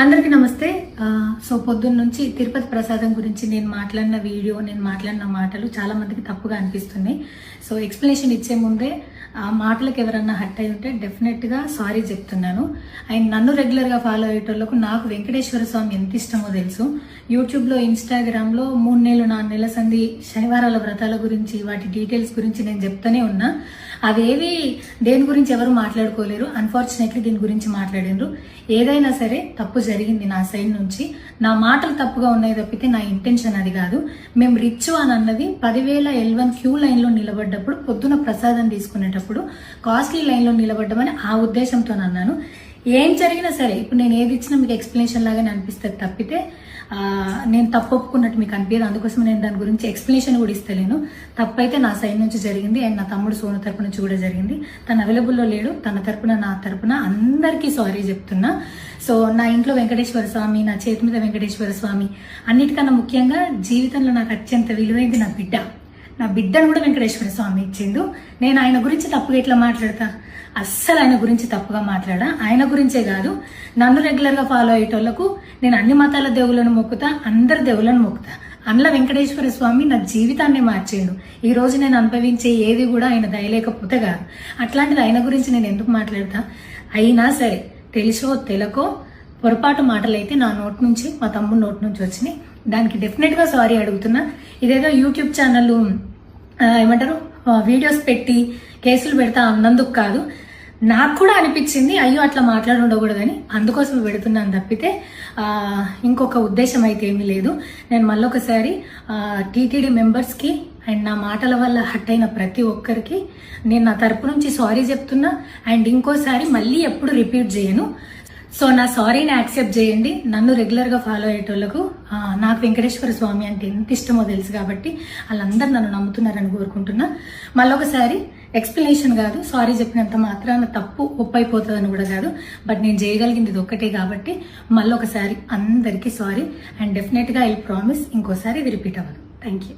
అందరికీ నమస్తే. సో పొద్దున్న నుంచి తిరుపతి ప్రసాదం గురించి నేను మాట్లాడిన వీడియో, నేను మాట్లాడిన మాటలు చాలా మందికి తప్పుగా అనిపిస్తున్నాయి. సో ఎక్స్ప్లెనేషన్ ఇచ్చే ముందే ఆ మాటలకు ఎవరన్నా హట్ అయి ఉంటే డెఫినెట్గా సారీ చెప్తున్నాను. అండ్ నన్ను రెగ్యులర్గా ఫాలో అయ్యేటోళ్లకు నాకు వెంకటేశ్వర స్వామి ఎంత ఇష్టమో తెలుసు. యూట్యూబ్లో, ఇన్స్టాగ్రామ్లో 3 నెలలు 4 నెలల సంధి శనివారాల వ్రతాల గురించి, వాటి డీటెయిల్స్ గురించి నేను చెప్తూనే ఉన్నా. అవేవి దేని గురించి ఎవరు మాట్లాడుకోలేరు. అన్ఫార్చునేట్లీ దీని గురించి మాట్లాడినరు. ఏదైనా సరే తప్పు జరిగింది నా సైడ్ నుంచి. నా మాటలు తప్పుగా ఉన్నాయి తప్పితే నా ఇంటెన్షన్ అది కాదు. మేము రిచ్ అని అన్నది 10,000 L1 క్యూ లైన్లో నిలబడ్డప్పుడు, పొద్దున ప్రసాదం తీసుకునేటప్పుడు కాస్ట్లీ లైన్లో నిలబడ్డమని ఆ ఉద్దేశంతో అన్నాను. ఏం జరిగినా సరే ఇప్పుడు నేను ఏది ఇచ్చినా మీకు ఎక్స్ప్లెనేషన్ లాగానే అనిపిస్తుంది తప్పితే నేను తప్పు ఒప్పుకున్నట్టు మీకు అనిపించదు. అందుకోసం నేను దాని గురించి ఎక్స్ప్లెనేషన్ కూడా ఇస్తలేను. తప్పైతే నా సైడ్ నుంచి జరిగింది అండ్ నా తమ్ముడు సోను తరపున నుంచి కూడా జరిగింది. తను అవైలబుల్లో లేడు. తన తరపున, నా తరపున అందరికీ సారీ చెప్తున్నా. సో నా ఇంట్లో వెంకటేశ్వర స్వామి, నా చేతి మీద వెంకటేశ్వర స్వామి, అన్నిటికన్నా ముఖ్యంగా జీవితంలో నాకు అత్యంత విలువైంది నా బిడ్డ. నా బిడ్డను కూడా వెంకటేశ్వర స్వామి ఇచ్చిండు. నేను ఆయన గురించి తప్పుగా ఎట్లా మాట్లాడతా? అస్సలు ఆయన గురించి తప్పుగా మాట్లాడా. ఆయన గురించే కాదు, నన్ను రెగ్యులర్గా ఫాలో అయ్యేటోళ్లకు నేను అన్ని మతాల దేవులను మొక్కుతా, అందరి దేవులను మొక్కుతా. అందులో వెంకటేశ్వర స్వామి నా జీవితాన్ని మార్చేయండు. ఈ రోజు నేను అనుభవించే ఏది కూడా ఆయన దయలేకపోతే కాదు. అట్లాంటిది ఆయన గురించి నేను ఎందుకు మాట్లాడతా? అయినా సరే తెలుసో తెలకో పొరపాటు మాటలైతే నా నోటి నుంచి, మా తమ్ముడు నోటి నుంచి వచ్చినాయి. దానికి డెఫినెట్గా సారీ అడుగుతున్నా. ఇదేదో యూట్యూబ్ ఛానల్ ఏమంటారు వీడియోస్ పెట్టి కేసులు పెడతా అన్నందుకు కాదు, నాకు కూడా అనిపించింది అయ్యో అట్లా మాట్లాడి ఉండకూడదని, అందుకోసం పెడుతున్నాను తప్పితే ఇంకొక ఉద్దేశం అయితే ఏమీ లేదు. నేను మళ్ళొకసారి టీటీడీ మెంబర్స్కి అండ్ నా మాటల వల్ల హట్ అయిన ప్రతి ఒక్కరికి నేను నా తరపు నుంచి సారీ చెప్తున్నా. అండ్ ఇంకోసారి మళ్ళీ ఎప్పుడు రిపీట్ చేయను. సో నా సారీని యాక్సెప్ట్ చేయండి. నన్ను రెగ్యులర్గా ఫాలో అయ్యేటోళ్లకు నాకు వెంకటేశ్వర స్వామి అంటే ఎంత ఇష్టమో తెలుసు కాబట్టి వాళ్ళందరూ నన్ను నమ్ముతున్నారని కోరుకుంటున్నా. మళ్ళొకసారి ఎక్స్ప్లెనేషన్ కాదు, సారీ చెప్పినంత మాత్రాన తప్పు ఒప్పైపోతుందని కూడా కాదు. బట్ నేను చేయగలిగింది ఇది ఒక్కటే కాబట్టి మళ్ళొకసారి అందరికీ సారీ. అండ్ డెఫినెట్గా ఐ ప్రామిస్ ఇంకోసారి ఇది రిపీట్ అవ్వదు. Thank you.